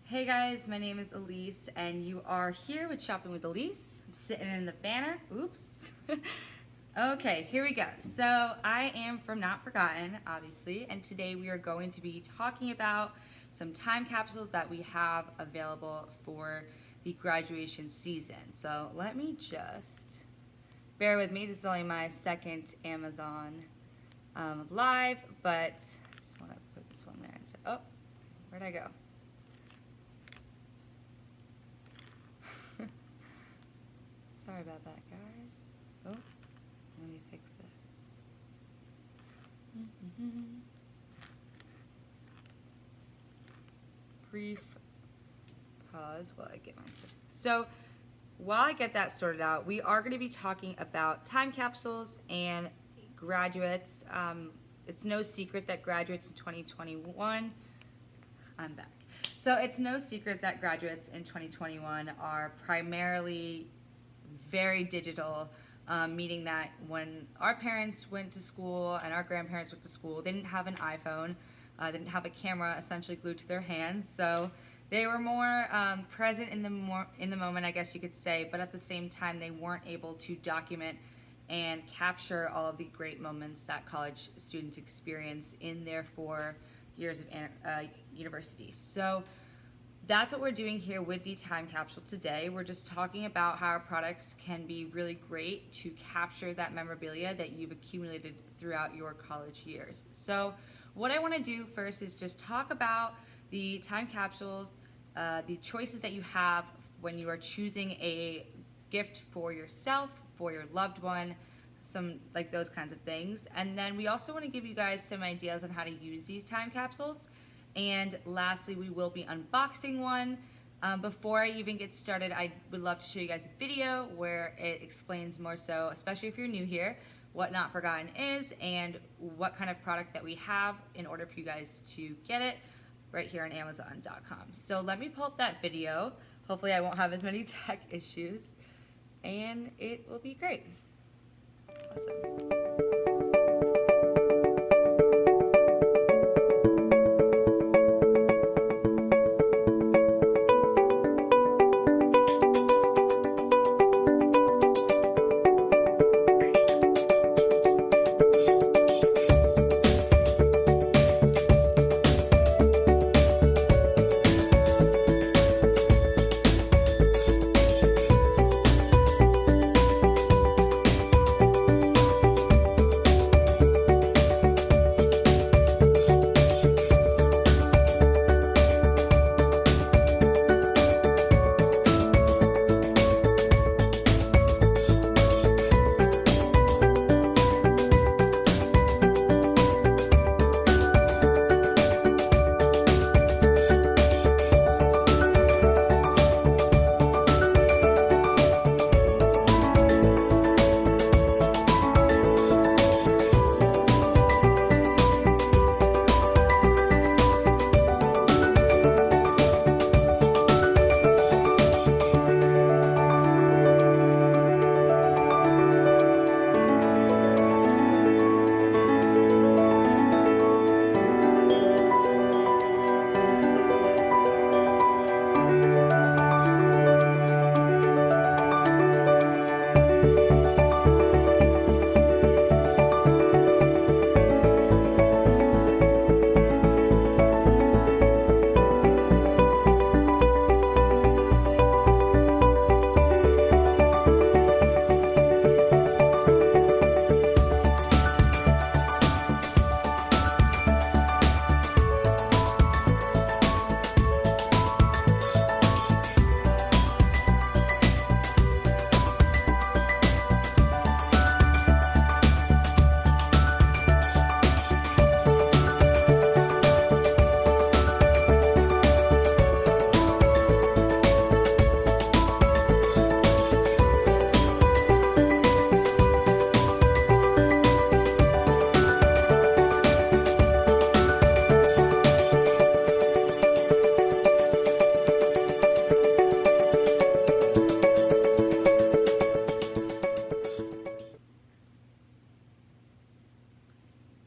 Hey guys, my name is Elyse, and you are here with Shopping with Elyse. I'm sitting in the banner. Oops. Okay, here we go. So I am from Not Forgotten, obviously, and today we are going to be talking about some time capsules that we have available for the graduation season. So let me just bear with me. This is only my second Amazon live, but I just want to put this one there and say, oh, where'd I go? Sorry about that, guys. Oh, let me fix this. Brief pause while I get my stuff. So while I get that sorted out, we are going to be talking about time capsules and graduates. It's no secret that graduates in 2021, I'm back. So it's no secret that graduates in 2021 are primarily very digital, meaning that when our parents went to school and our grandparents went to school, they didn't have an iPhone, they didn't have a camera essentially glued to their hands, so they were more present in the moment, I guess you could say, but at the same time they weren't able to document and capture all of the great moments that college students experience in their 4 years of university. So that's what we're doing here with the time capsule today. We're just talking about how our products can be really great to capture that memorabilia that you've accumulated throughout your college years. So what I want to do first is just talk about the time capsules, the choices that you have when you are choosing a gift for yourself, for your loved one, some like those kinds of things. And then we also want to give you guys some ideas on how to use these time capsules. And lastly, we will be unboxing one. Before I even get started, I would love to show you guys a video where it explains more so, especially if you're new here, what Not Forgotten is and what kind of product that we have in order for you guys to get it right here on Amazon.com. So let me pull up that video. Hopefully I won't have as many tech issues and it will be great. Awesome.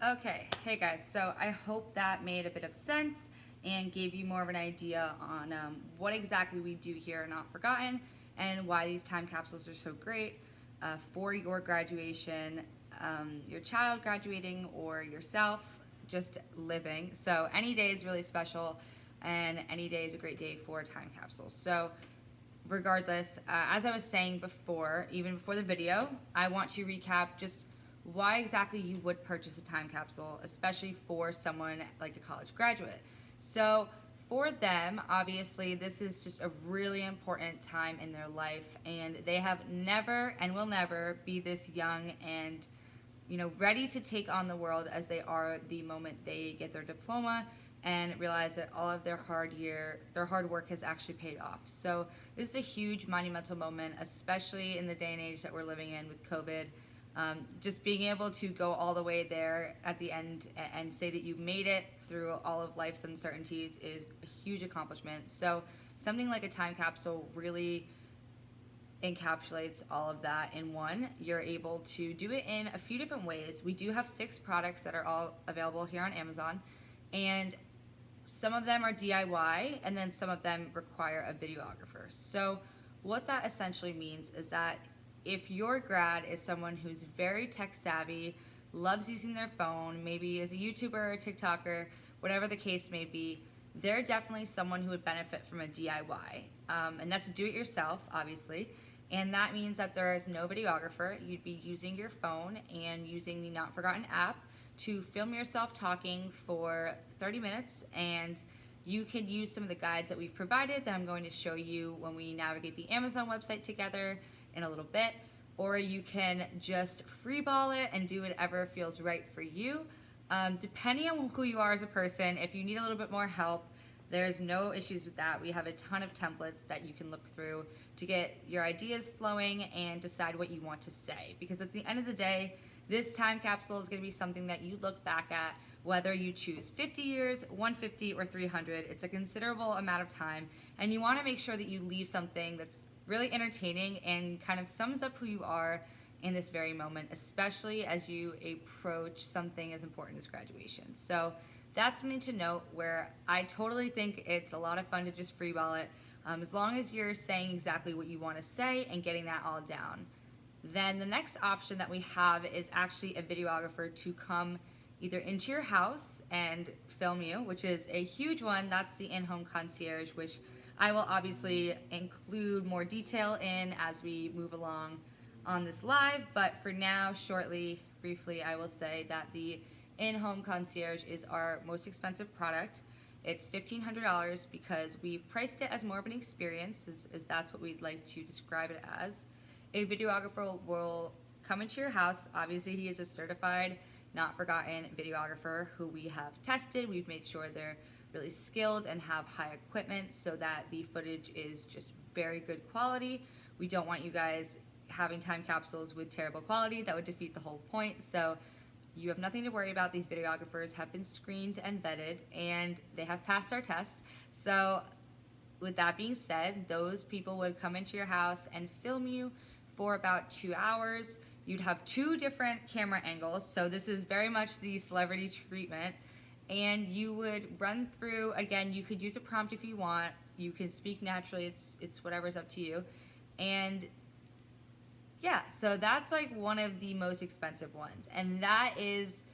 Okay, hey guys, so I hope that made a bit of sense and gave you more of an idea on what exactly we do here at Not Forgotten and why these time capsules are so great for your graduation, your child graduating, or yourself just living. So any day is really special, and any day is a great day for time capsules. So regardless, as I was saying before, even before the video, I want to recap just why exactly you would purchase a time capsule, especially for someone like a college graduate. So for them, obviously, this is just a really important time in their life, and they have never and will never be this young and, you know, ready to take on the world as they are the moment they get their diploma and realize that all of their hard work has actually paid off. So this is a huge monumental moment, especially in the day and age that we're living in with COVID. Just being able to go all the way there at the end and say that you made it through all of life's uncertainties is a huge accomplishment. So something like a time capsule really encapsulates all of that in one. You're able to do it in a few different ways. We do have 6 products that are all available here on Amazon, and some of them are DIY, and then some of them require a videographer. So what that essentially means is that if your grad is someone who's very tech savvy, loves using their phone, maybe is a YouTuber or a TikToker, whatever the case may be, they're definitely someone who would benefit from a DIY. And that's do it yourself, obviously. And that means that there is no videographer. You'd be using your phone and using the Not Forgotten app to film yourself talking for 30 minutes, and you can use some of the guides that we've provided that I'm going to show you when we navigate the Amazon website together in a little bit, or you can just freeball it and do whatever feels right for you. Depending on who you are as a person, if you need a little bit more help, there's no issues with that. We have a ton of templates that you can look through to get your ideas flowing and decide what you want to say. Because at the end of the day, this time capsule is going to be something that you look back at, whether you choose 50 years, 150, or 300. It's a considerable amount of time, and you want to make sure that you leave something that's really entertaining and kind of sums up who you are in this very moment, especially as you approach something as important as graduation. So that's something to note, where I totally think it's a lot of fun to just freeball it, as long as you're saying exactly what you want to say and getting that all down. Then the next option that we have is actually a videographer to come either into your house and film you, which is a huge one. That's the in-home concierge, which I will obviously include more detail in as we move along on this live. But for now, shortly, briefly, I will say that the in-home concierge is our most expensive product. It's $1,500 because we've priced it as more of an experience, as that's what we'd like to describe it as. A videographer will come into your house. Obviously, he is a certified, Not Forgotten videographer who we have tested. We've made sure they're really skilled and have high equipment so that the footage is just very good quality. We don't want you guys having time capsules with terrible quality. That would defeat the whole point. So you have nothing to worry about. These videographers have been screened and vetted, and they have passed our test. So with that being said, those people would come into your house and film you for about 2 hours. You'd have 2 different camera angles, so this is very much the celebrity treatment. And you would run through, again, you could use a prompt if you want. You can speak naturally, it's whatever's up to you. And yeah, so that's like one of the most expensive ones. And that is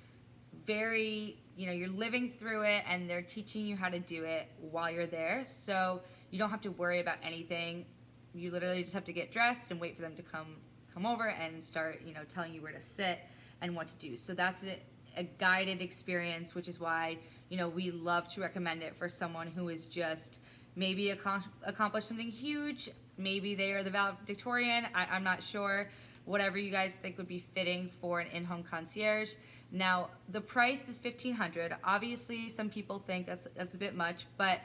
very, you know, you're living through it and they're teaching you how to do it while you're there. So you don't have to worry about anything. You literally just have to get dressed and wait for them to come over and start, you know, telling you where to sit and what to do. So that's a guided experience, which is why, you know, we love to recommend it for someone who is just maybe accomplished something huge. Maybe they are the valedictorian. I'm not sure. Whatever you guys think would be fitting for an in-home concierge. Now, the price is $1,500. Obviously, some people think that's a bit much, but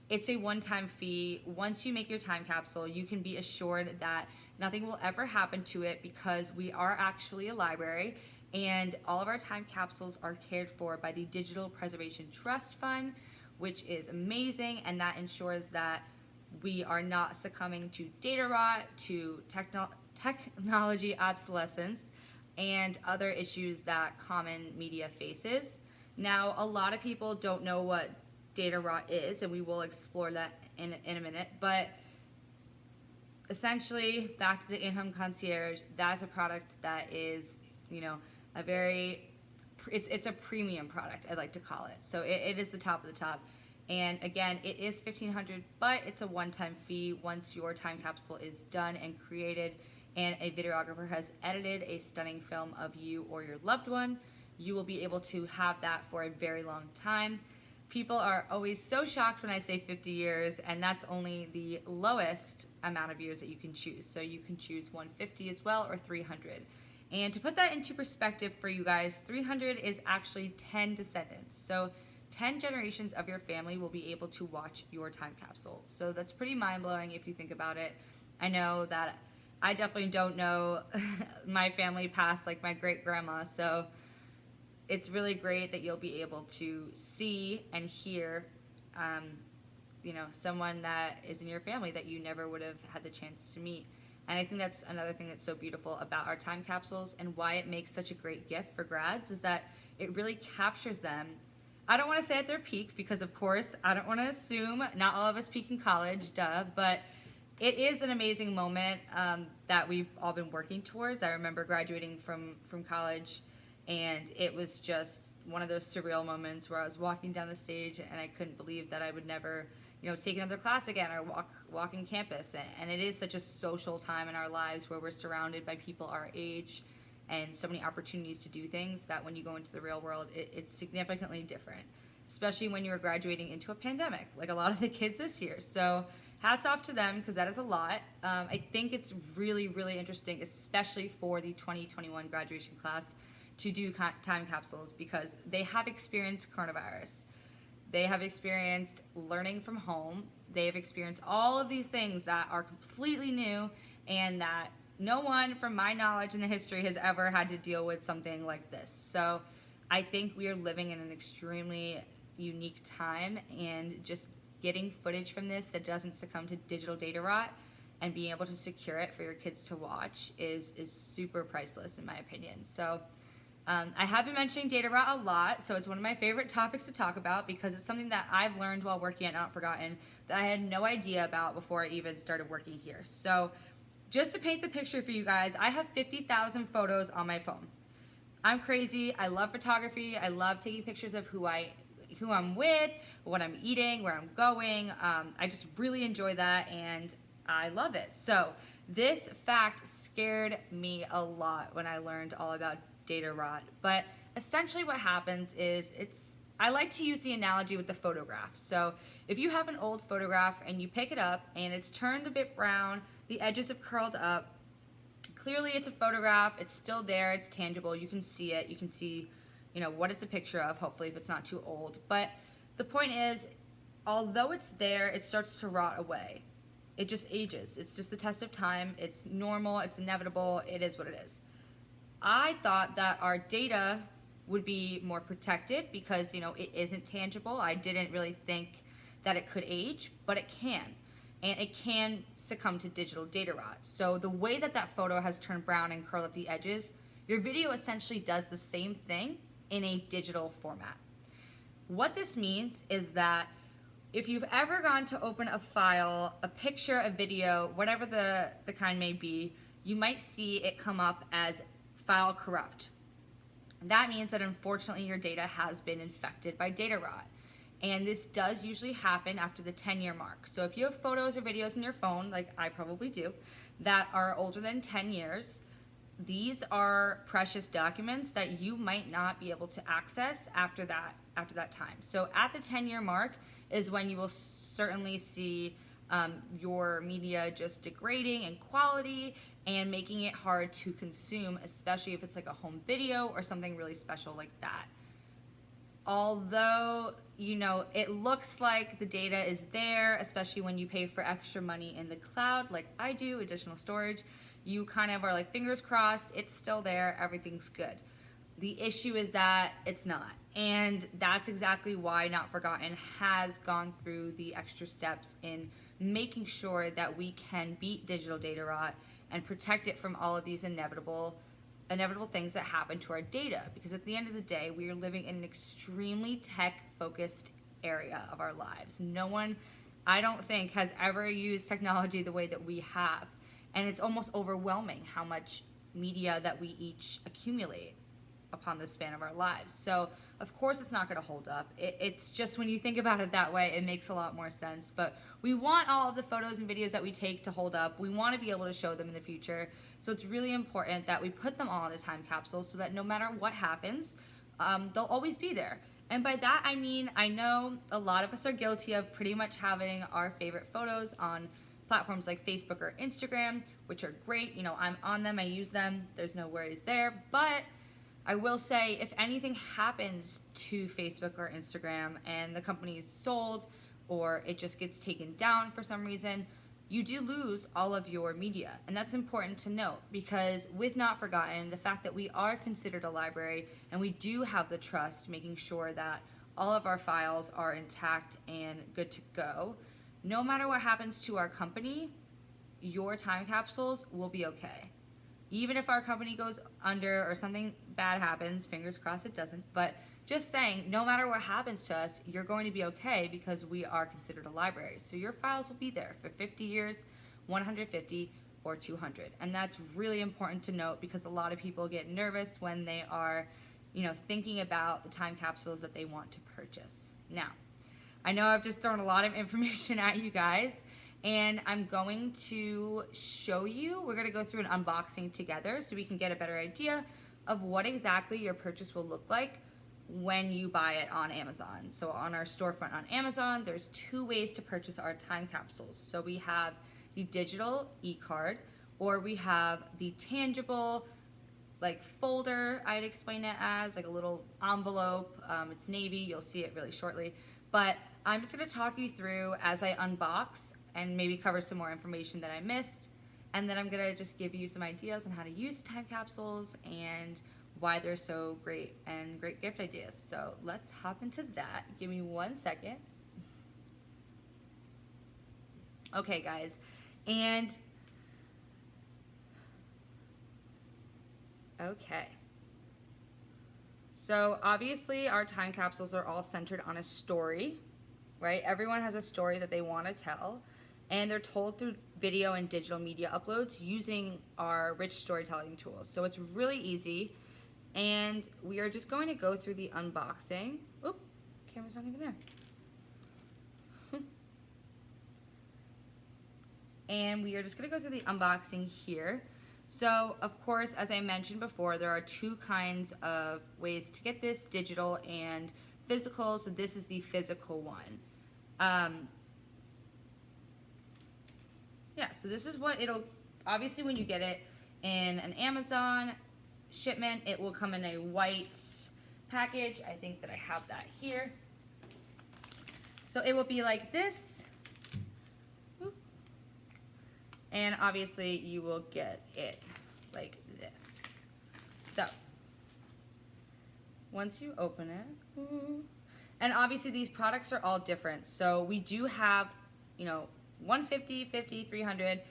it's a one-time fee. Once you make your time capsule, you can be assured that nothing will ever happen to it because we are actually a library, and all of our time capsules are cared for by the Digital Preservation Trust Fund, which is amazing, and that ensures that we are not succumbing to data rot, to technology obsolescence, and other issues that common media faces. Now, a lot of people don't know what data rot is, and we will explore that in a minute. But essentially, back to the in-home concierge, that's a product that is, a very, it's a premium product, I'd like to call it. So it is the top of the top. And again, it is $1,500, but it's a one-time fee once your time capsule is done and created and a videographer has edited a stunning film of you or your loved one. You will be able to have that for a very long time. People are always so shocked when I say 50 years, and that's only the lowest amount of years that you can choose. So you can choose 150 as well, or 300. And to put that into perspective for you guys, 300 is actually 10 descendants. So 10 generations of your family will be able to watch your time capsule. So that's pretty mind-blowing if you think about it. I know that I definitely don't know my family past like my great-grandma, so it's really great that you'll be able to see and hear, someone that is in your family that you never would have had the chance to meet. And I think that's another thing that's so beautiful about our time capsules and why it makes such a great gift for grads is that it really captures them. I don't want to say at their peak because, of course, I don't want to assume not all of us peak in college, duh, but it is an amazing moment that we've all been working towards. I remember graduating from college, and it was just one of those surreal moments where I was walking down the stage and I couldn't believe that I would never, take another class again or walk in campus. And it is such a social time in our lives where we're surrounded by people our age and so many opportunities to do things that when you go into the real world, it's significantly different, especially when you're graduating into a pandemic, like a lot of the kids this year. So hats off to them because that is a lot. I think it's really, really interesting, especially for the 2021 graduation class, to do time capsules because they have experienced coronavirus. They have experienced learning from home. They have experienced all of these things that are completely new and that no one from my knowledge in the history has ever had to deal with something like this. So I think we are living in an extremely unique time, and just getting footage from this that doesn't succumb to digital data rot and being able to secure it for your kids to watch is super priceless in my opinion. So I have been mentioning data rot a lot, so it's one of my favorite topics to talk about because it's something that I've learned while working at Not Forgotten that I had no idea about before I even started working here. So just to paint the picture for you guys, I have 50,000 photos on my phone. I'm crazy. I love photography. I love taking pictures of who I'm with, what I'm eating, where I'm going. I just really enjoy that, and I love it. So this fact scared me a lot when I learned all about data rot. But essentially what happens is I like to use the analogy with the photograph. So if you have an old photograph and you pick it up and it's turned a bit brown, the edges have curled up, clearly it's a photograph, it's still there, it's tangible, you can see it, you can see what it's a picture of, hopefully if it's not too old. But the point is, although it's there, it starts to rot away. It just ages. It's just the test of time. It's normal, it's inevitable, it is what it is. I thought that our data would be more protected because, it isn't tangible. I didn't really think that it could age, but it can. And it can succumb to digital data rot. So the way that photo has turned brown and curled at the edges, your video essentially does the same thing in a digital format. What this means is that if you've ever gone to open a file, a picture, a video, whatever the kind may be, you might see it come up as file corrupt. That means that unfortunately your data has been infected by data rot. And this does usually happen after the 10-year mark. So if you have photos or videos in your phone, like I probably do, that are older than 10 years, these are precious documents that you might not be able to access after that time. So at the 10-year mark is when you will certainly see your media just degrading in quality and making it hard to consume, especially if it's like a home video or something really special like that. Although, it looks like the data is there, especially when you pay for extra money in the cloud, like I do, additional storage, you kind of are like, fingers crossed, it's still there, everything's good. The issue is that it's not. And that's exactly why Not Forgotten has gone through the extra steps in making sure that we can beat digital data rot and protect it from all of these inevitable things that happen to our data. Because at the end of the day, we are living in an extremely tech-focused area of our lives. No one, I don't think, has ever used technology the way that we have. And it's almost overwhelming how much media that we each accumulate upon the span of our lives. So of course it's not going to hold up. It's just, when you think about it that way, it makes a lot more sense. But we want all of the photos and videos that we take to hold up. We want to be able to show them in the future. So it's really important that we put them all in a time capsule so that no matter what happens, they'll always be there. And by that I mean, I know a lot of us are guilty of pretty much having our favorite photos on platforms like Facebook or Instagram, which are great. You know, I'm on them, I use them, there's no worries there. But I will say, if anything happens to Facebook or Instagram and the company is sold or it just gets taken down for some reason, you do lose all of your media. And that's important to note, because with Not Forgotten, the fact that we are considered a library and we do have the trust, making sure that all of our files are intact and good to go, no matter what happens to our company, your time capsules will be okay. Even if our company goes under or something bad happens, fingers crossed it doesn't, but just saying, no matter what happens to us, you're going to be okay because we are considered a library. So your files will be there for 50 years, 150, or 200. And that's really important to note, because a lot of people get nervous when they are, you know, thinking about the time capsules that they want to purchase. Now, I know I've just thrown a lot of information at you guys, and I'm going to show you, we're going to go through an unboxing together so we can get a better idea of what exactly your purchase will look like when you buy it on Amazon. So on our storefront on Amazon, there's 2 ways to purchase our time capsules. So we have the digital e-card, or we have the tangible, like, folder, I'd explain it as, like a little envelope. It's navy, you'll see it really shortly. But I'm just going to talk you through as I unbox and maybe cover some more information that I missed. And then I'm going to just give you some ideas on how to use the time capsules and why they're so great and great gift ideas. So let's hop into that. Give me 1 second. Okay, guys. And okay. So obviously our time capsules are all centered on a story, right? Everyone has a story that they want to tell, and they're told through video and digital media uploads using our rich storytelling tools. So it's really easy, and we are just going to go through the unboxing. Oop, camera's not even there. And we are just going to go through the unboxing here. So, of course, as I mentioned before, there are 2 kinds of ways to get this, digital and physical. So this is the physical one. Yeah, so this is what it'll, obviously when you get it in an Amazon shipment, it will come in a white package. I think that I have that here. So it will be like this. And obviously you will get it like this. So once you open it, and obviously these products are all different. So we do have, you know, 150, 50, 300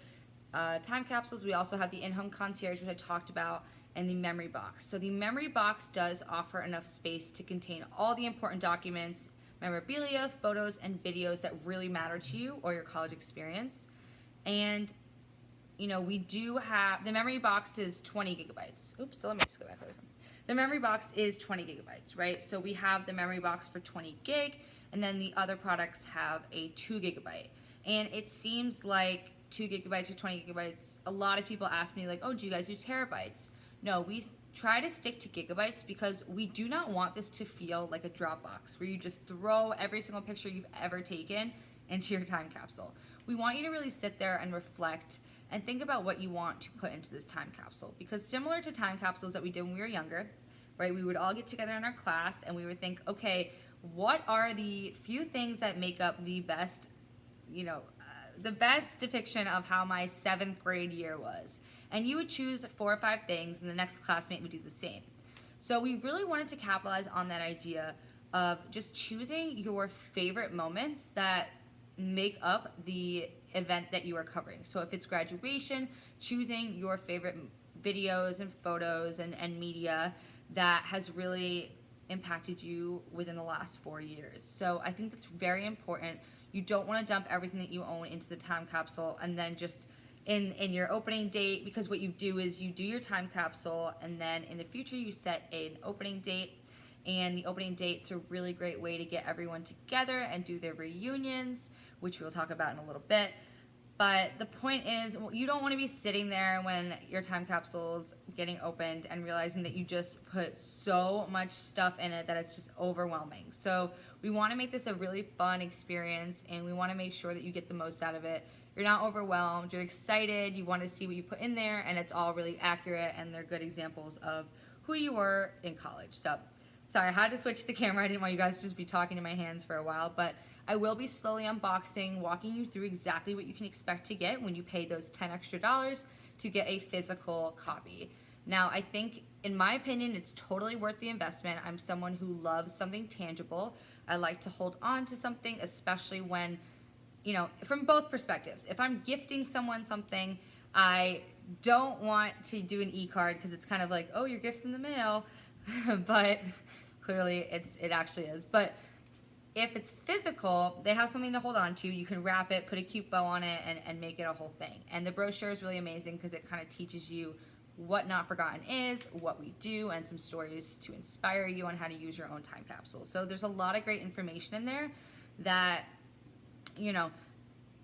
time capsules. We also have the in-home concierge, which I talked about, and the memory box. So the memory box does offer enough space to contain all the important documents, memorabilia, photos, and videos that really matter to you or your college experience. And you know, we do have, the memory box is 20 gigabytes. Oops, so let me just go back really quick. The memory box is 20 gigabytes, right? So we have the memory box for 20 gig, and then the other products have a 2 gigabyte. And it seems like 2 gigabytes or 20 gigabytes, a lot of people ask me like, oh, do you guys do terabytes? No, we try to stick to gigabytes because we do not want this to feel like a Dropbox where you just throw every single picture you've ever taken into your time capsule. We want you to really sit there and reflect and think about what you want to put into this time capsule. Because similar to time capsules that we did when we were younger, right, we would all get together in our class and we would think, okay, what are the few things that make up the best, you know, the best depiction of how my 7th grade year was? And you would choose 4 or 5 things, and the next classmate would do the same. So we really wanted to capitalize on that idea of just choosing your favorite moments that make up the event that you are covering. So if it's graduation, choosing your favorite videos and photos and media that has really impacted you within the last 4 years. So I think that's very important. You don't want to dump everything that you own into the time capsule and then just in your opening date, because what you do is you do your time capsule and then in the future you set an opening date, and the opening date's a really great way to get everyone together and do their reunions, which we'll talk about in a little bit. But the point is, you don't want to be sitting there when your time capsule's getting opened and realizing that you just put so much stuff in it that it's just overwhelming. So we want to make this a really fun experience, and we want to make sure that you get the most out of it. You're not overwhelmed, you're excited, you want to see what you put in there, and it's all really accurate, and they're good examples of who you were in college. So, sorry, I had to switch the camera. I didn't want you guys to just be talking to my hands for a while, but I will be slowly unboxing, walking you through exactly what you can expect to get when you pay those $10 extra to get a physical copy. Now, I think, in my opinion, it's totally worth the investment. I'm someone who loves something tangible. I like to hold on to something, especially when, you know, from both perspectives. If I'm gifting someone something, I don't want to do an e-card because it's kind of like, oh, your gift's in the mail, but clearly it actually is. But if it's physical, they have something to hold on to. You can wrap it, put a cute bow on it, and make it a whole thing. And the brochure is really amazing because it kind of teaches you what Not Forgotten is, what we do, and some stories to inspire you on how to use your own time capsule. So there's a lot of great information in there that, you know,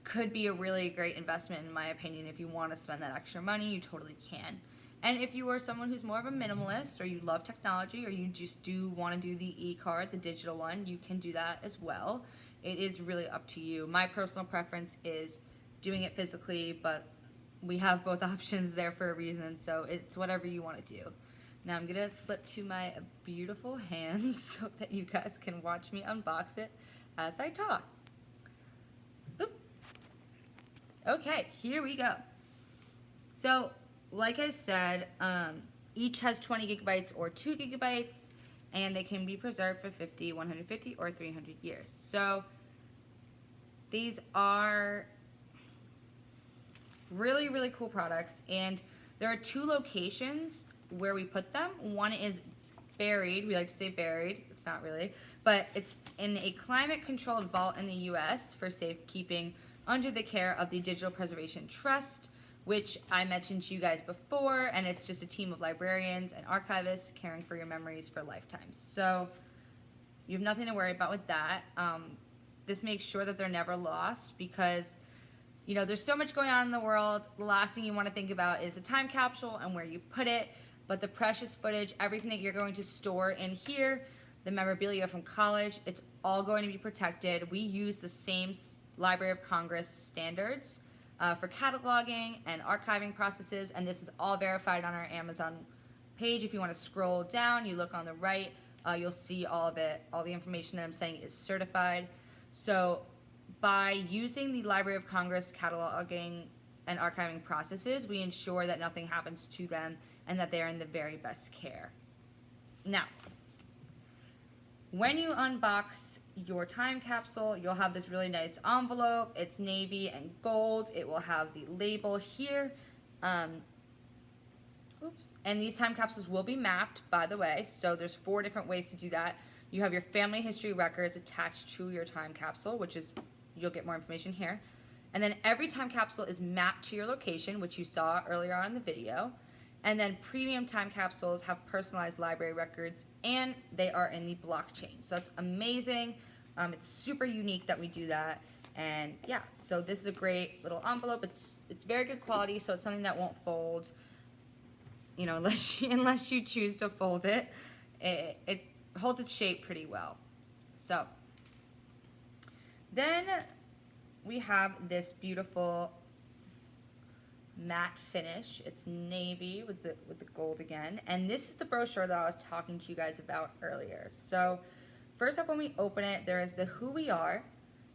could be a really great investment in my opinion. If you want to spend that extra money, you totally can. And if you are someone who's more of a minimalist, or you love technology, or you just do want to do the e-card, the digital one, you can do that as well. It is really up to you. My personal preference is doing it physically, but we have both options there for a reason, so it's whatever you want to do. Now I'm going to flip to my beautiful hands so that you guys can watch me unbox it as I talk. Oop. Okay, here we go. So, like I said, each has 20 gigabytes or 2 gigabytes, and they can be preserved for 50, 150, or 300 years. So, these are really, really cool products, and there are 2 locations where we put them. One is buried, we like to say buried, it's not really, but it's in a climate-controlled vault in the U.S. for safekeeping under the care of the Digital Preservation Trust, which I mentioned to you guys before, and it's just a team of librarians and archivists caring for your memories for lifetimes. So you have nothing to worry about with that. This makes sure that they're never lost because, you know, there's so much going on in the world. The last thing you want to think about is the time capsule and where you put it, but the precious footage, everything that you're going to store in here, the memorabilia from college, it's all going to be protected. We use the same Library of Congress standards for cataloging and archiving processes, and this is all verified on our Amazon page. If you want to scroll down, you look on the right, you'll see all of it. All the information that I'm saying is certified. So by using the Library of Congress cataloging and archiving processes, we ensure that nothing happens to them and that they are in the very best care. Now, when you unbox your time capsule, you'll have this really nice envelope. It's navy and gold. It will have the label here. Oops. And these time capsules will be mapped, by the way. So there's 4 different ways to do that. You have your family history records attached to your time capsule, which is, you'll get more information here. And then every time capsule is mapped to your location, which you saw earlier on in the video. And then premium time capsules have personalized library records, and they are in the blockchain. So that's amazing. It's super unique that we do that. And yeah, so this is a great little envelope. It's very good quality, so it's something that won't fold, you know, unless you choose to fold it. It holds its shape pretty well. So then we have this beautiful matte finish. It's navy with the gold again, and this is the brochure that I was talking to you guys about earlier. So first up, when we open it, there is the who we are,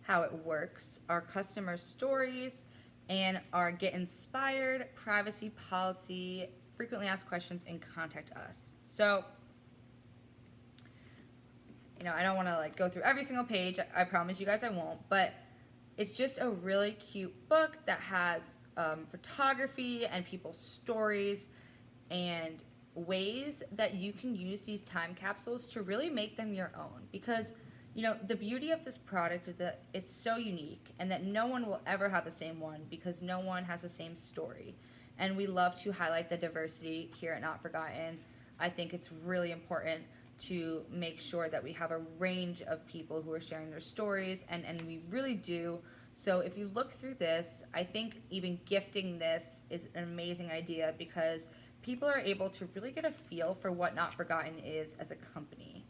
how it works, our customer stories, and our get inspired, privacy policy, frequently asked questions, and contact us. So, you know, I don't want to like go through every single page. I promise you guys I won't, but it's just a really cute book that has photography and people's stories, and ways that you can use these time capsules to really make them your own. Because, you know, the beauty of this product is that it's so unique and that no one will ever have the same one because no one has the same story. And we love to highlight the diversity here at Not Forgotten. I think it's really important to make sure that we have a range of people who are sharing their stories, and we really do. So if you look through this, I think even gifting this is an amazing idea because people are able to really get a feel for what Not Forgotten is as a company.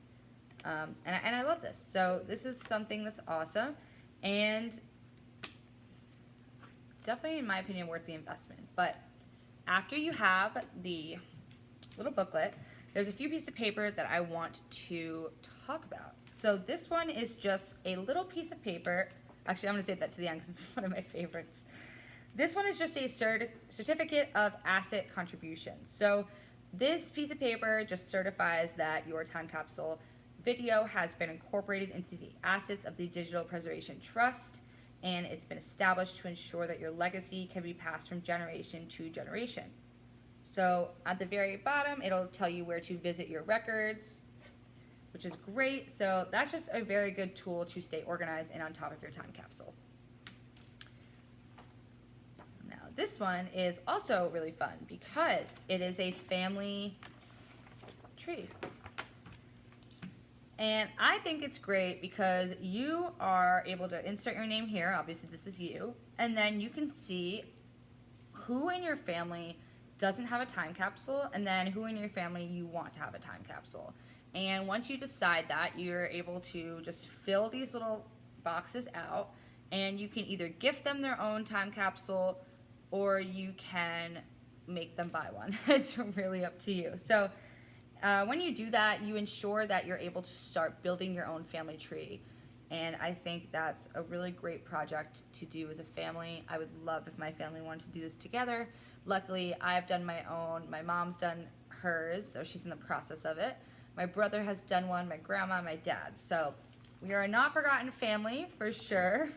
And I love this. So this is something that's awesome and definitely, in my opinion, worth the investment. But after you have the little booklet, there's a few pieces of paper that I want to talk about. So this one is just a little piece of paper. Actually, I'm going to save that to the end because it's one of my favorites. This one is just a certificate of asset contribution. So this piece of paper just certifies that your time capsule video has been incorporated into the assets of the Digital Preservation Trust, and it's been established to ensure that your legacy can be passed from generation to generation. So at the very bottom, it'll tell you where to visit your records, which is great. So that's just a very good tool to stay organized and on top of your time capsule. Now, this one is also really fun because it is a family tree. And I think it's great because you are able to insert your name here. Obviously, this is you. And then you can see who in your family doesn't have a time capsule, and then who in your family you want to have a time capsule. And once you decide that, you're able to just fill these little boxes out, and you can either gift them their own time capsule or you can make them buy one. It's really up to you. So when you do that, you ensure that you're able to start building your own family tree. And I think that's a really great project to do as a family. I would love if my family wanted to do this together. Luckily, I've done my own. My mom's done hers, so she's in the process of it. My brother has done one, my grandma, my dad. So we are a Not Forgotten family for sure.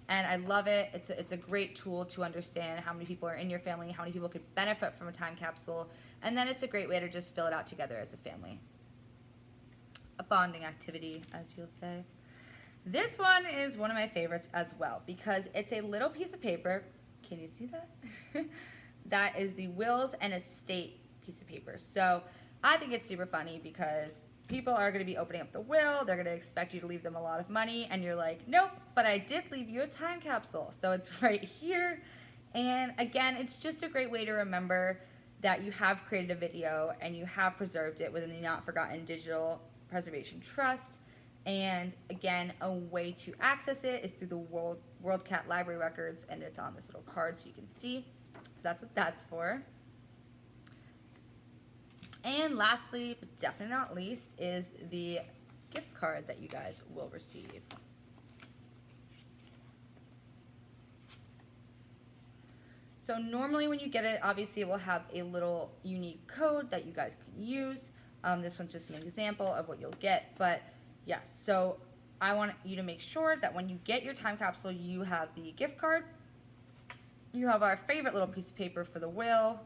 And I love it. It's a great tool to understand how many people are in your family, how many people could benefit from a time capsule. And then it's a great way to just fill it out together as a family. A bonding activity, as you'll say. This one is one of my favorites as well because it's a little piece of paper. Can you see that? That is the wills and estate piece of paper. So I think it's super funny because people are going to be opening up the will. They're going to expect you to leave them a lot of money. And you're like, nope, but I did leave you a time capsule. So it's right here. And again, it's just a great way to remember that you have created a video and you have preserved it within the Not Forgotten Digital Preservation Trust. And again, a way to access it is through the WorldCat Library Records, and it's on this little card so you can see. So that's what that's for. And lastly, but definitely not least, is the gift card that you guys will receive. So normally when you get it, obviously it will have a little unique code that you guys can use. This one's just an example of what you'll get, but yes, so I want you to make sure that when you get your time capsule, you have the gift card, you have our favorite little piece of paper for the will.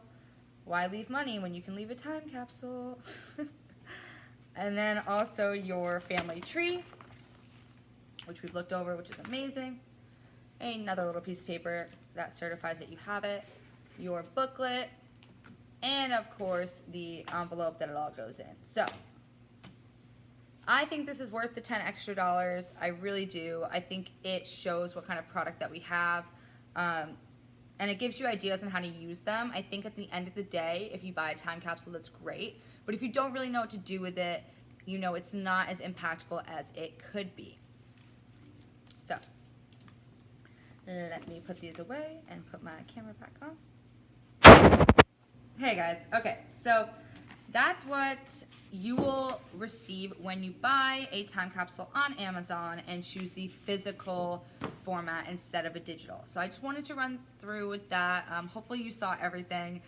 Why leave money when you can leave a time capsule? And then also your family tree, which we've looked over, which is amazing. Another little piece of paper that certifies that you have it, your booklet, and of course the envelope that it all goes in. So I think this is worth the $10 extra. I really do. I think it shows what kind of product that we have. And it gives you ideas on how to use them. I think at the end of the day, if you buy a time capsule, that's great. But if you don't really know what to do with it, you know, it's not as impactful as it could be. So let me put these away and put my camera back on. Hey guys, okay, so that's what you will receive when you buy a time capsule on Amazon and choose the physical format instead of a digital. So I just wanted to run through with that. Hopefully you saw everything.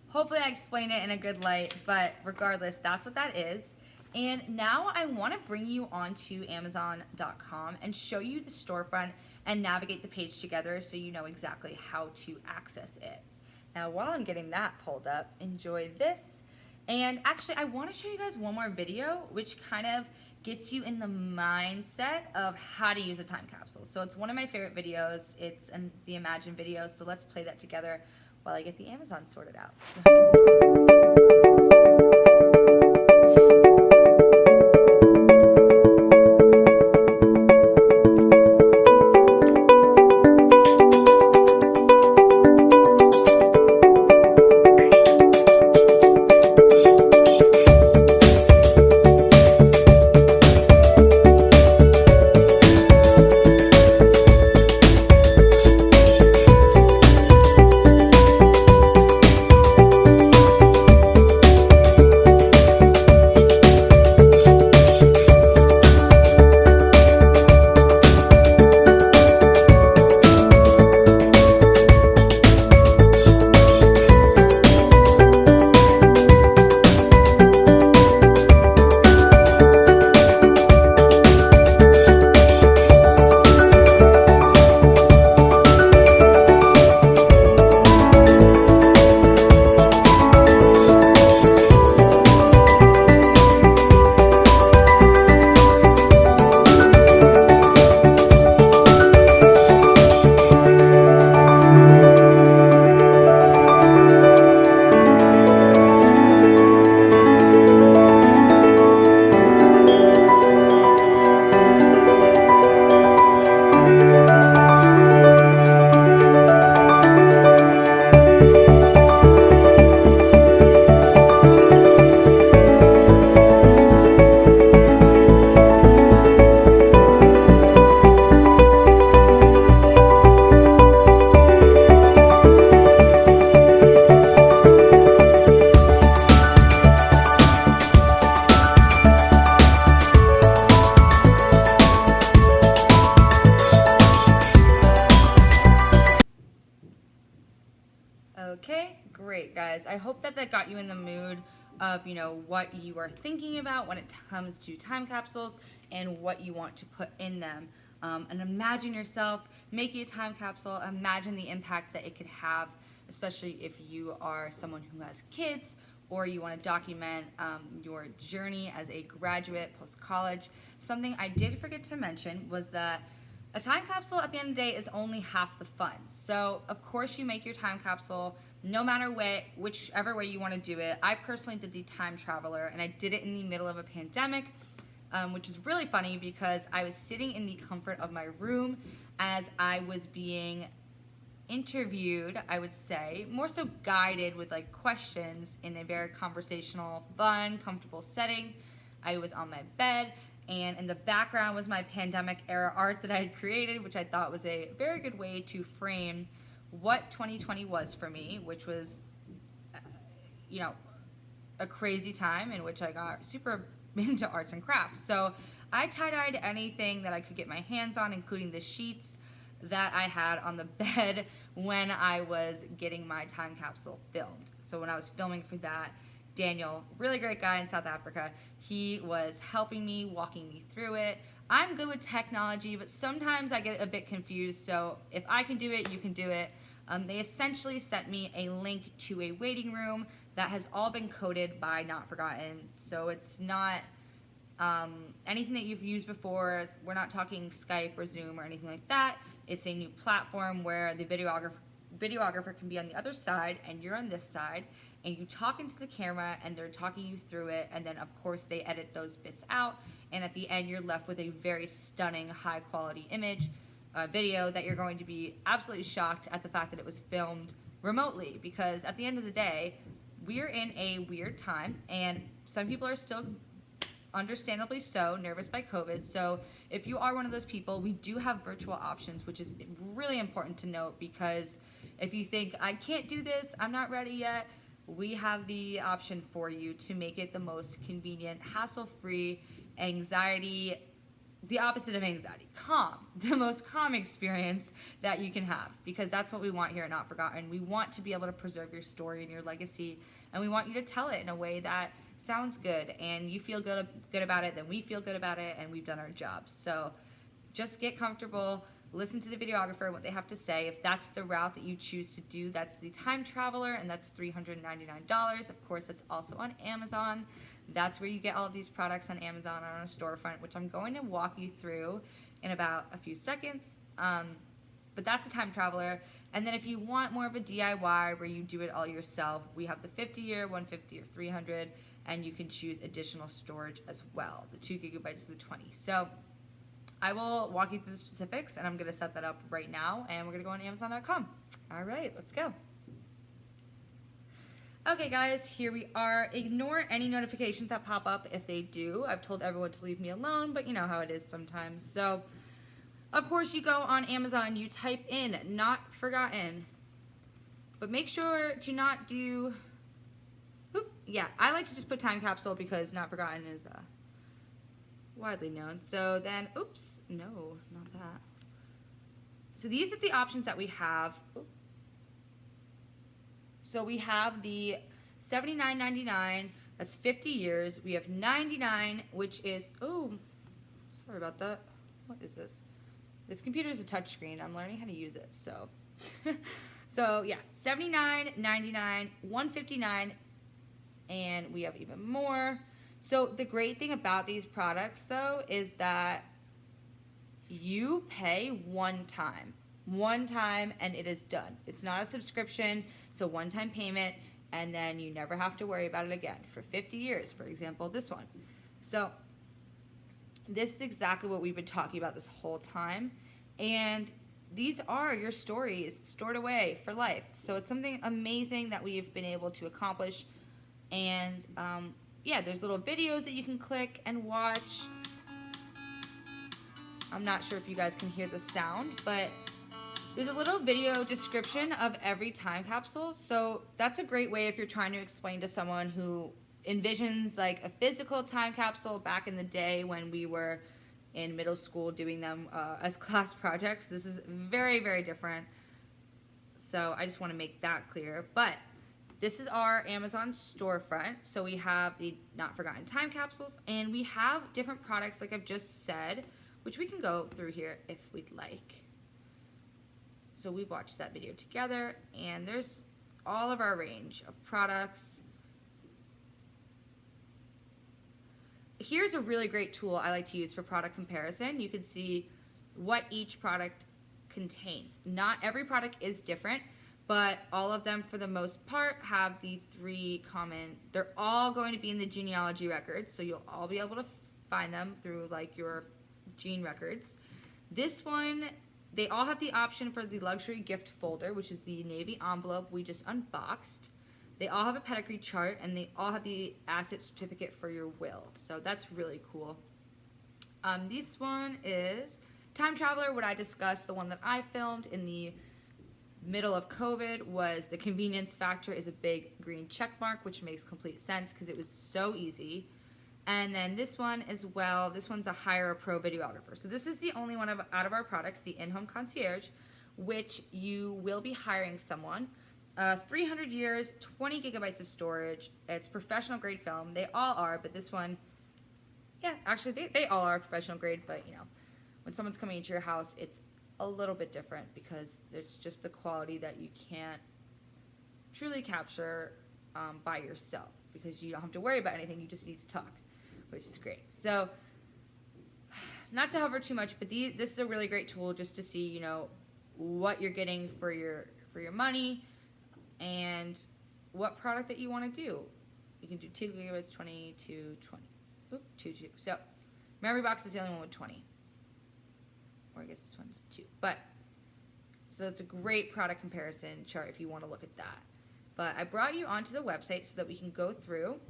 Hopefully I explained it in a good light, but regardless, that's what that is. And now I want to bring you onto Amazon.com and show you the storefront and navigate the page together so you know exactly how to access it. Now while I'm getting that pulled up, enjoy this. And actually, I want to show you guys one more video, which kind of gets you in the mindset of how to use a time capsule. So it's one of my favorite videos. It's the Imagine video. So let's play that together while I get the Amazon sorted out. Okay, great guys. I hope that got you in the mood of, what you are thinking about when it comes to time capsules and what you want to put in them. And imagine yourself making a time capsule. Imagine the impact that it could have, especially if you are someone who has kids or you want to document your journey as a graduate post-college. Something I did forget to mention was that a time capsule at the end of the day is only half the fun. So of course you make your time capsule no matter whichever way you want to do it. I personally did the time traveler, and I did it in the middle of a pandemic, which is really funny because I was sitting in the comfort of my room as I was being interviewed, I would say, more so guided with questions in a very conversational, fun, comfortable setting. I was on my bed, and in the background was my pandemic era art that I had created, which I thought was a very good way to frame what 2020 was for me, which was, a crazy time in which I got super into arts and crafts. So I tie-dyed anything that I could get my hands on, including the sheets that I had on the bed when I was getting my time capsule filmed. So when I was filming for that, Daniel, really great guy in South Africa, he was helping me, walking me through it. I'm good with technology, but sometimes I get a bit confused, so if I can do it, you can do it. They essentially sent me a link to a waiting room that has all been coded by Not Forgotten, so it's not anything that you've used before. We're not talking Skype or Zoom or anything like that. It's a new platform where the videographer can be on the other side and you're on this side, and you talk into the camera and they're talking you through it, and then of course they edit those bits out, and at the end you're left with a very stunning high quality image, video that you're going to be absolutely shocked at the fact that it was filmed remotely, because at the end of the day we're in a weird time and some people are still, understandably so, nervous by COVID. So if you are one of those people, we do have virtual options, which is really important to note, because if you think, I can't do this, I'm not ready yet, we have the option for you to make it the most convenient, hassle-free, the opposite of anxiety, the most calm experience that you can have, because that's what we want here at Not Forgotten. We want to be able to preserve your story and your legacy, and we want you to tell it in a way that sounds good and you feel good about it, then we feel good about it, and we've done our jobs. So just get comfortable, listen to the videographer and what they have to say. If that's the route that you choose to do, that's the Time Traveler, and that's $399. Of course, that's also on Amazon. That's where you get all of these products on Amazon or on a storefront, which I'm going to walk you through in about a few seconds. But that's a Time Traveler. And then if you want more of a DIY where you do it all yourself, we have the 50-year, 150, or 300, and you can choose additional storage as well, the 2 gigabytes to the 20. So I will walk you through the specifics, and I'm going to set that up right now, and we're going to go on Amazon.com. All right, let's go. Okay, guys, here we are. Ignore any notifications that pop up if they do. I've told everyone to leave me alone, but you know how it is sometimes. So, of course, you go on Amazon, you type in "not forgotten," but make sure to not do. Yeah, I like to just put time capsule because not forgotten is widely known. So then, oops, no, not that. So these are the options that we have. So we have the $79.99, that's 50 years. We have 99, which is, oh, sorry about that. What is this? This computer is a touchscreen. I'm learning how to use it, so. So yeah, $79.99, $159, and we have even more. So the great thing about these products, though, is that you pay one time, and it is done. It's not a subscription. It's a one-time payment, and then you never have to worry about it again for 50 years, for example, this one. So this is exactly what we've been talking about this whole time, and these are your stories stored away for life. So it's something amazing that we've been able to accomplish, and yeah, there's little videos that you can click and watch. I'm not sure if you guys can hear the sound, but there's a little video description of every time capsule. So that's a great way if you're trying to explain to someone who envisions like a physical time capsule back in the day when we were in middle school doing them as class projects. This is very, very different. So I just want to make that clear. But this is our Amazon storefront. So we have the Not Forgotten Time Capsules, and we have different products like I've just said, which we can go through here if we'd like. So we watched that video together, and there's all of our range of products. Here's a really great tool I like to use for product comparison. You can see what each product contains. Not every product is different, but all of them, for the most part, have the 3 common. They're all going to be in the genealogy records, so you'll all be able to find them through like your gene records. This one, they all have the option for the luxury gift folder, which is the navy envelope we just unboxed. They all have a pedigree chart, and they all have the asset certificate for your will. So that's really cool. This one is Time Traveler. What I discussed, the one that I filmed in the middle of COVID, was the convenience factor is a big green check mark, which makes complete sense because it was so easy. And then this one as well, this one's a hire a pro videographer. So this is the only one out of our products, the in-home concierge, which you will be hiring someone. 300 years, 20 gigabytes of storage. It's professional grade film. They all are, but this one, yeah, actually they all are professional grade, but you know, when someone's coming into your house, it's a little bit different because it's just the quality that you can't truly capture by yourself, because you don't have to worry about anything, you just need to talk, which is great. So not to hover too much, but this is a really great tool just to see, you know, what you're getting for your money and what product that you want to do. You can do 2 gigabytes, 20 to 20. Oop, 2. So memory box is the only one with 20. Or I guess this one is 2. But so it's a great product comparison chart if you want to look at that. But I brought you onto the website so that we can go through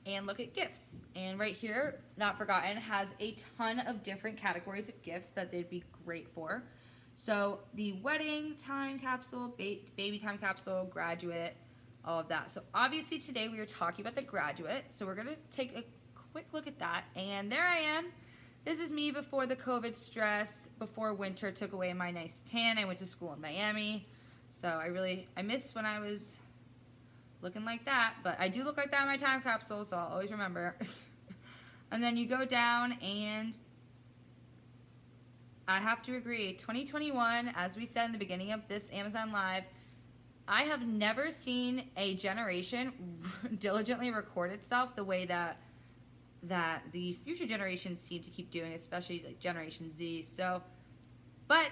and look at gifts. And right here, Not Forgotten has a ton of different categories of gifts that they'd be great for. So the wedding time capsule, baby time capsule, graduate, all of that. So obviously today we are talking about the graduate. So we're going to take a quick look at that. And there I am. This is me before the COVID stress, before winter took away my nice tan. I went to school in Miami. So I miss when I was looking like that. But I do look like that in my time capsule, so I'll always remember. And then you go down and I have to agree. 2021, as we said in the beginning of this Amazon Live, I have never seen a generation diligently record itself the way that the future generations seem to keep doing, especially like Generation Z. So, but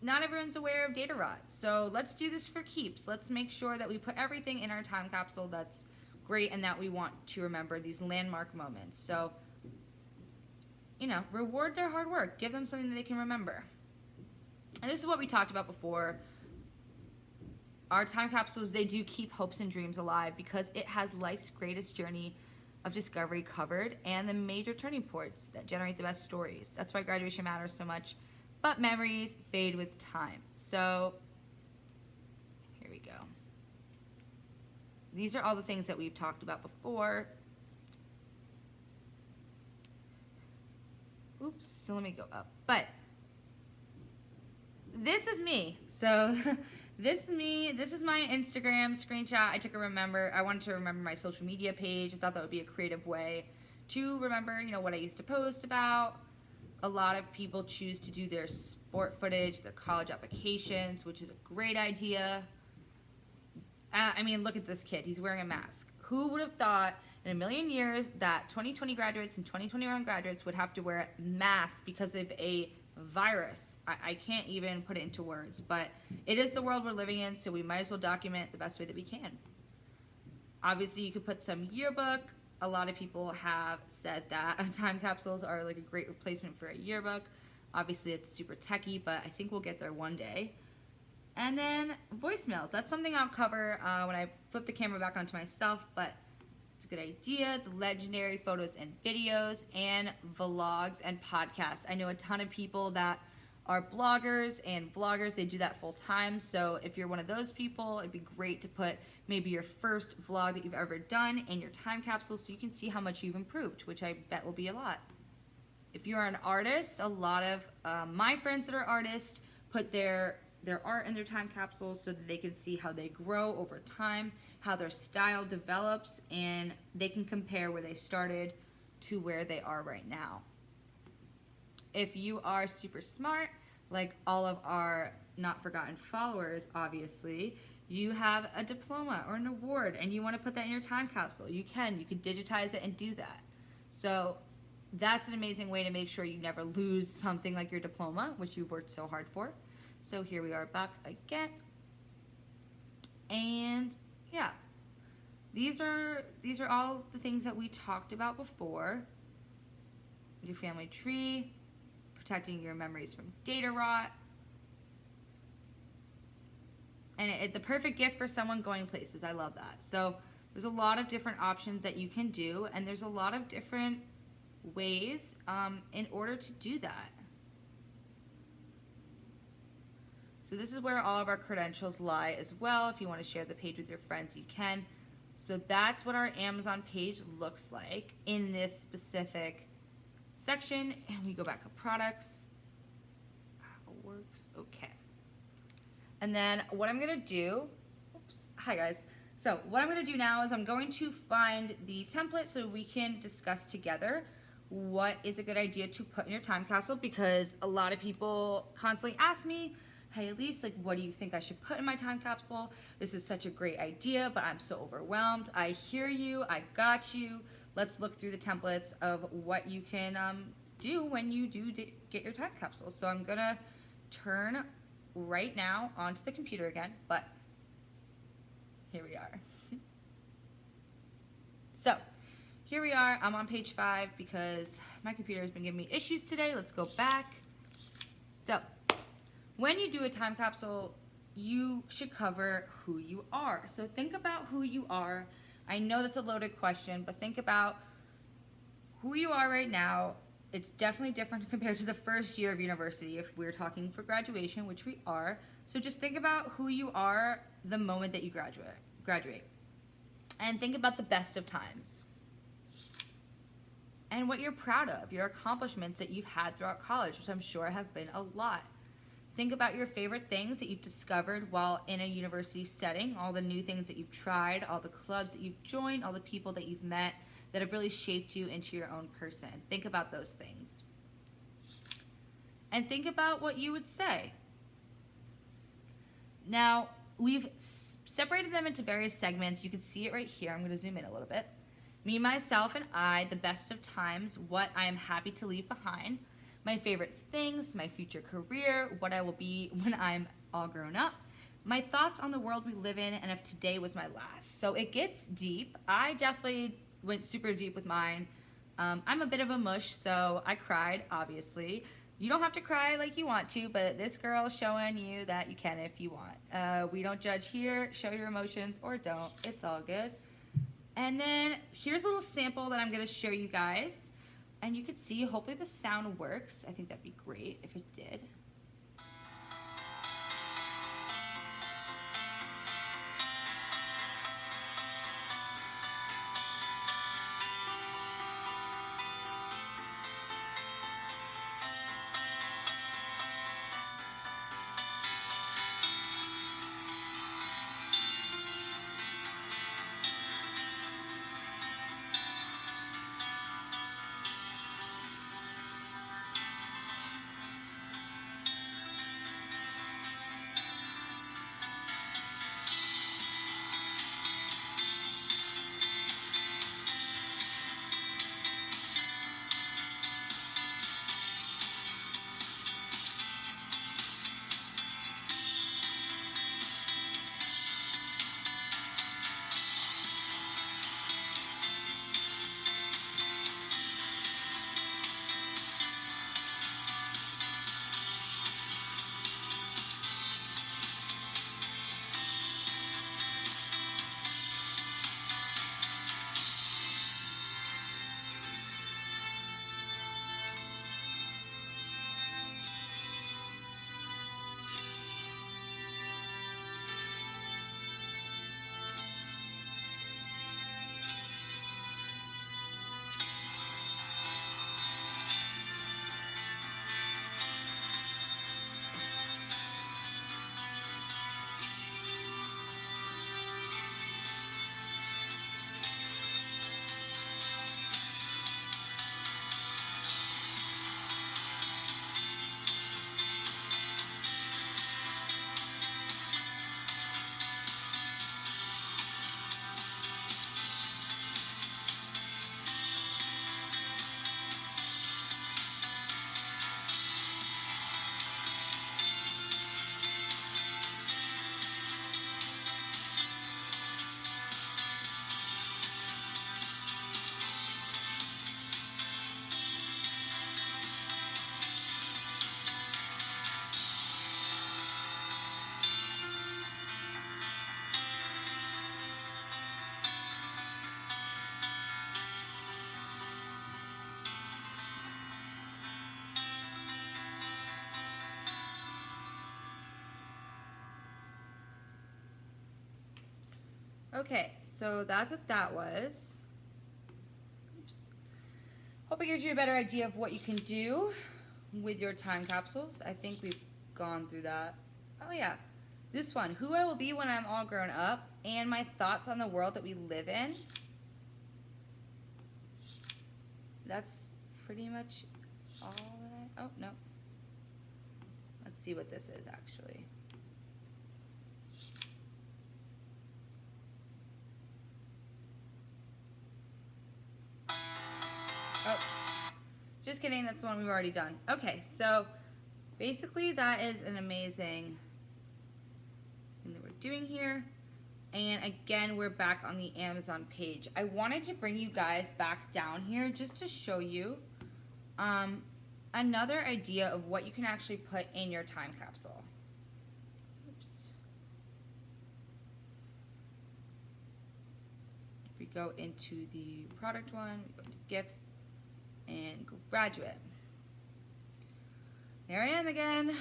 not everyone's aware of data rot. So let's do this for keeps. Let's make sure that we put everything in our time capsule that's great and that we want to remember, these landmark moments. So, you know, reward their hard work. Give them something that they can remember. And this is what we talked about before. Our time capsules, they do keep hopes and dreams alive because it has life's greatest journey of discovery covered and the major turning points that generate the best stories. That's why graduation matters so much. But memories fade with time. So here we go. These are all the things that we've talked about before. Oops, so let me go up. But this is me. So this is me. This is my Instagram screenshot. I took a remember. I wanted to remember my social media page. I thought that would be a creative way to remember, you know, what I used to post about. A lot of people choose to do their sport footage, their college applications, which is a great idea. I mean, look at this kid. He's wearing a mask. Who would have thought in a million years that 2020 graduates and 2021 graduates would have to wear masks because of a virus? I can't even put it into words, but it is the world we're living in, so we might as well document the best way that we can. Obviously, you could put some yearbook. A lot of people have said that time capsules are like a great replacement for a yearbook. Obviously, it's super techy, but I think we'll get there one day. And then voicemails. That's something I'll cover when I flip the camera back onto myself, but it's a good idea. The legendary photos and videos and vlogs and podcasts. I know a ton of people that are bloggers and vloggers. They do that full time. So if you're one of those people, it'd be great to put maybe your first vlog that you've ever done in your time capsule so you can see how much you've improved, which I bet will be a lot. If you're an artist, a lot of my friends that are artists put their art in their time capsules so that they can see how they grow over time, how their style develops, and they can compare where they started to where they are right now. If you are super smart, like all of our not forgotten followers, obviously, you have a diploma or an award and you want to put that in your time capsule, you can digitize it and do that. So that's an amazing way to make sure you never lose something like your diploma, which you've worked so hard for. So here we are back again. And yeah, these are all the things that we talked about before. Your family tree, protecting your memories from data rot, and the perfect gift for someone going places. I love that. So there's a lot of different options that you can do, and there's a lot of different ways in order to do that. So this is where all of our credentials lie as well. If you want to share the page with your friends, you can. So that's what our Amazon page looks like in this specific section. And we go back to products. How it works. Okay. And then what I'm going to do, hi guys. So what I'm going to do now is I'm going to find the template so we can discuss together what is a good idea to put in your time capsule, because a lot of people constantly ask me, hey Elyse, like, what do you think I should put in my time capsule? This is such a great idea, but I'm so overwhelmed. I hear you, I got you. Let's look through the templates of what you can do when you do get your time capsule. So I'm gonna turn right now onto the computer again, but here we are. So here we are, I'm on page 5 because my computer has been giving me issues today. Let's go back. So when you do a time capsule, you should cover who you are. So think about who you are. I know that's a loaded question, but think about who you are right now. It's definitely different compared to the first year of university if we're talking for graduation, which we are. So just think about who you are the moment that you graduate. And think about the best of times. And what you're proud of, your accomplishments that you've had throughout college, which I'm sure have been a lot. Think about your favorite things that you've discovered while in a university setting, all the new things that you've tried, all the clubs that you've joined, all the people that you've met that have really shaped you into your own person. Think about those things. and think about what you would say. Now, we've separated them into various segments. You can see it right here. I'm going to zoom in a little bit. Me, myself, and I, the best of times, what I am happy to leave behind, my favorite things, my future career, what I will be when I'm all grown up, my thoughts on the world we live in, and if today was my last. So it gets deep. I definitely went super deep with mine. I'm a bit of a mush, so I cried, obviously. You don't have to cry like you want to, but this girl is showing you that you can if you want. We don't judge here. Show your emotions or don't. It's all good. And then here's a little sample that I'm going to show you guys. And you can see, hopefully the sound works. I think that'd be great if it did. Okay, so that's what that was. Oops. Hope it gives you a better idea of what you can do with your time capsules. I think we've gone through that. Oh yeah, this one, who I will be when I'm all grown up, and my thoughts on the world that we live in. That's pretty much all that oh, no. Let's see what this is actually. Oh, just kidding, that's the one we've already done. Okay, so basically that is an amazing thing that we're doing here. And again, we're back on the Amazon page. I wanted to bring you guys back down here just to show you another idea of what you can actually put in your time capsule. Oops. If we go into the product one, we go to gifts and graduate. There I am again,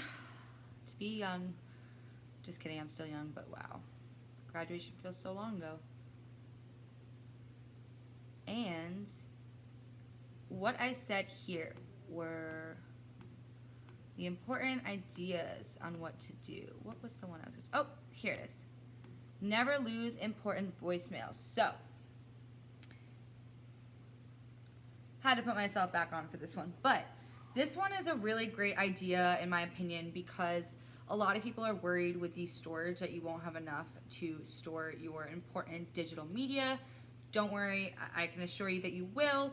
to be young. Just kidding, I'm still young, but wow. Graduation feels so long ago. And what I said here were the important ideas on what to do. What was the one I was going to, oh, here it is. Never lose important voicemails. So, had to put myself back on for this one. But This one is a really great idea, in my opinion, because a lot of people are worried with the storage that you won't have enough to store your important digital media. Don't worry, I can assure you that you will.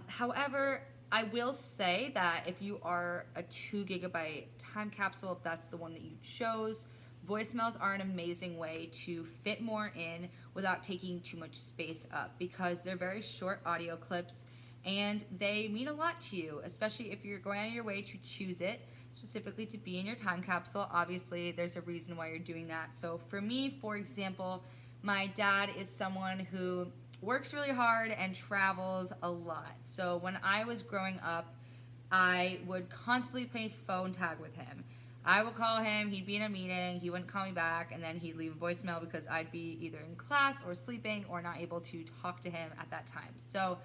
However, I will say that if you are a 2 GB time capsule, if that's the one that you chose, voicemails are an amazing way to fit more in without taking too much space up, because they're very short audio clips and they mean a lot to you, especially if you're going out of your way to choose it specifically to be in your time capsule. Obviously, there's a reason why you're doing that. So for me, for example, my dad is someone who works really hard and travels a lot. So when I was growing up, I would constantly play phone tag with him. I would call him, he'd be in a meeting, he wouldn't call me back, and then he'd leave a voicemail because I'd be either in class or sleeping or not able to talk to him at that time. So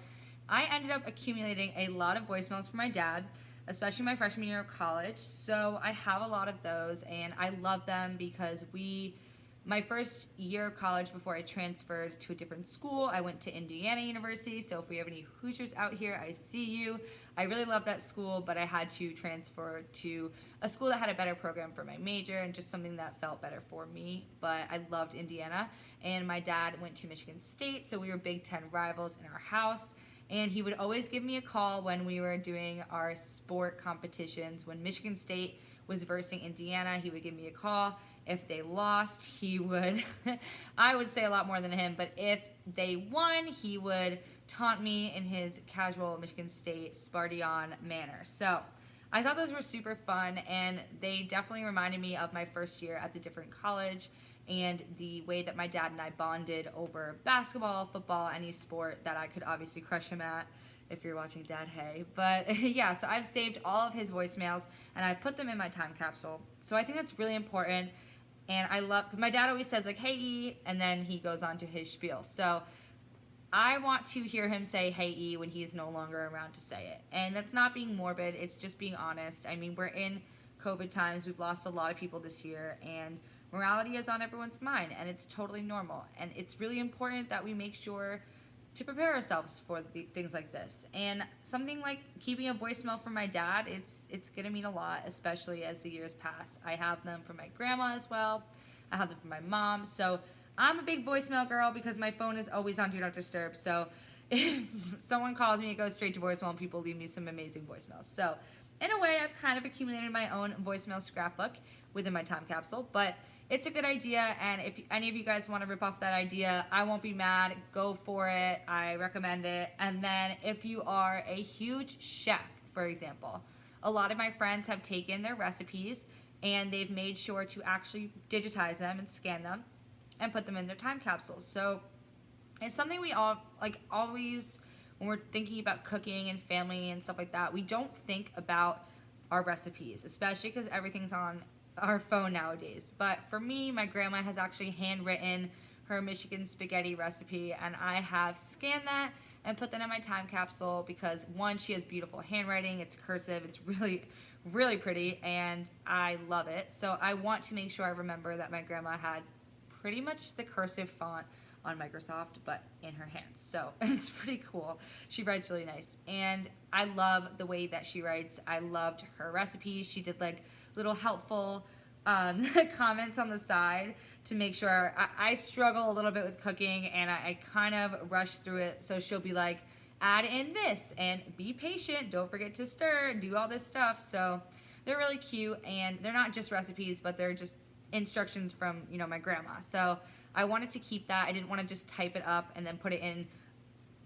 I ended up accumulating a lot of voicemails from my dad, especially my freshman year of college. So I have a lot of those, and I love them because my first year of college before I transferred to a different school, I went to Indiana University. So if we have any Hoosiers out here, I see you. I really love that school, but I had to transfer to a school that had a better program for my major and just something that felt better for me. But I loved Indiana, and my dad went to Michigan State, so we were Big Ten rivals in our house. And he would always give me a call when we were doing our sport competitions. When Michigan State was versing Indiana, he would give me a call. If they lost, he would, I would say a lot more than him, but if they won, he would taunt me in his casual Michigan State Sparty-on manner. So I thought those were super fun, and they definitely reminded me of my first year at the different college and the way that my dad and I bonded over basketball, football, any sport that I could obviously crush him at, if you're watching Dad, hey. But yeah, so I've saved all of his voicemails and I put them in my time capsule. So I think that's really important. And I love, because my dad always says like, hey E, and then he goes on to his spiel. So I want to hear him say hey E when he's no longer around to say it. And that's not being morbid, it's just being honest. I mean, we're in COVID times, we've lost a lot of people this year, and morality is on everyone's mind, and it's totally normal. And it's really important that we make sure to prepare ourselves for things like this. And something like keeping a voicemail from my dad, it's gonna mean a lot, especially as the years pass. I have them from my grandma as well. I have them from my mom. So I'm a big voicemail girl because my phone is always on Do Not Disturb. So if someone calls me, it goes straight to voicemail, and people leave me some amazing voicemails. So in a way, I've kind of accumulated my own voicemail scrapbook within my time capsule, but it's a good idea, and if any of you guys want to rip off that idea, I won't be mad. Go for it. I recommend it. And then if you are a huge chef, for example, a lot of my friends have taken their recipes and they've made sure to actually digitize them and scan them and put them in their time capsules. So it's something we all, like, always, when we're thinking about cooking and family and stuff like that, we don't think about our recipes, especially because everything's on our phone nowadays. But for me, my grandma has actually handwritten her Michigan spaghetti recipe, and I have scanned that and put that in my time capsule because, one, she has beautiful handwriting, it's cursive, it's really, really pretty, and I love it. So I want to make sure I remember that my grandma had pretty much the cursive font on Microsoft, but in her hands. So it's pretty cool. She writes really nice, and I love the way that she writes. I loved her recipes. She did like little helpful comments on the side to make sure. I struggle a little bit with cooking, and I kind of rush through it. So she'll be like, add in this and be patient, don't forget to stir, do all this stuff. So they're really cute, and they're not just recipes, but they're just instructions from, you know, my grandma. So I wanted to keep that. I didn't want to just type it up and then put it in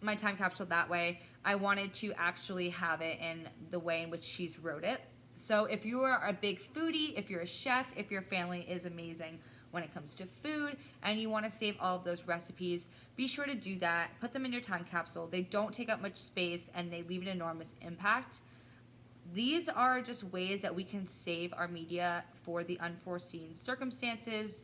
my time capsule that way. I wanted to actually have it in the way in which she's wrote it. So if you are a big foodie, if you're a chef, if your family is amazing when it comes to food and you want to save all of those recipes, be sure to do that. Put them in your time capsule. They don't take up much space and they leave an enormous impact. These are just ways that we can save our media for the unforeseen circumstances,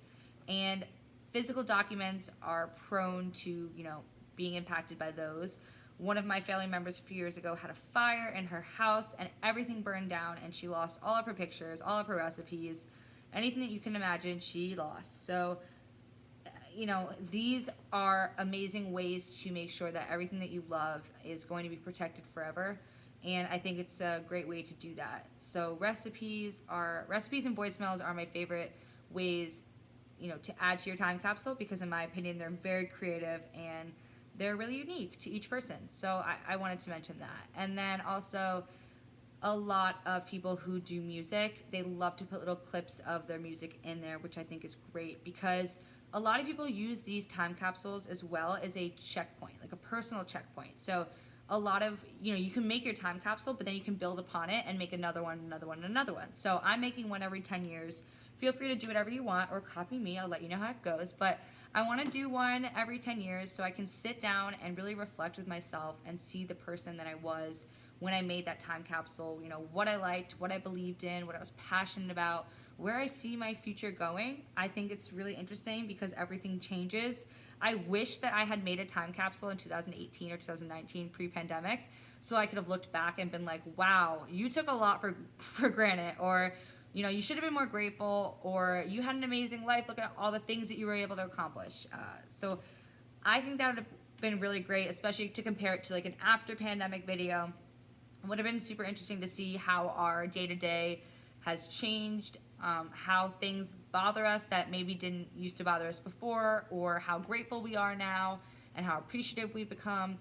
and physical documents are prone to, you know, being impacted by those. One of my family members a few years ago had a fire in her house and everything burned down, and she lost all of her pictures, all of her recipes, anything that you can imagine she lost. So, you know, these are amazing ways to make sure that everything that you love is going to be protected forever. and I think it's a great way to do that. So recipes and voicemails are my favorite ways, to add to your time capsule, because in my opinion they're very creative and they're really unique to each person. So I wanted to mention that. And then also, a lot of people who do music, they love to put little clips of their music in there, which I think is great, because a lot of people use these time capsules as well as a checkpoint, like a personal checkpoint. So a lot of, you can make your time capsule, but then you can build upon it and make another one, another one, another one. So I'm making one every 10 years. Feel free to do whatever you want or copy me. I'll let you know how it goes. But I want to do one every 10 years so I can sit down and really reflect with myself and see the person that I was when I made that time capsule, what I liked, what I believed in, what I was passionate about, where I see my future going. I think it's really interesting because everything changes. I wish that I had made a time capsule in 2018 or 2019 pre-pandemic, so I could have looked back and been like, wow, you took a lot for granted, or you should have been more grateful, or you had an amazing life, look at all the things that you were able to accomplish. So I think that would have been really great, especially to compare it to like an after pandemic video. It would have been super interesting to see how our day-to-day has changed, how things bother us that maybe didn't used to bother us before, or how grateful we are now and how appreciative we've become.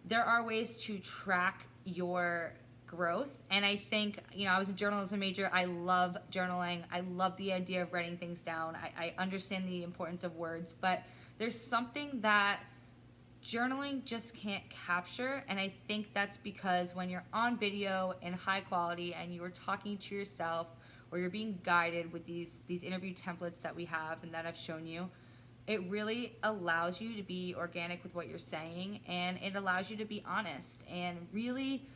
There are ways to track your growth, and I think, I was a journalism major. I love journaling. I love the idea of writing things down. I understand the importance of words, but there's something that journaling just can't capture, and I think that's because when you're on video in high quality and you are talking to yourself, or you're being guided with these interview templates that we have and that I've shown you, it really allows you to be organic with what you're saying, and it allows you to be honest and really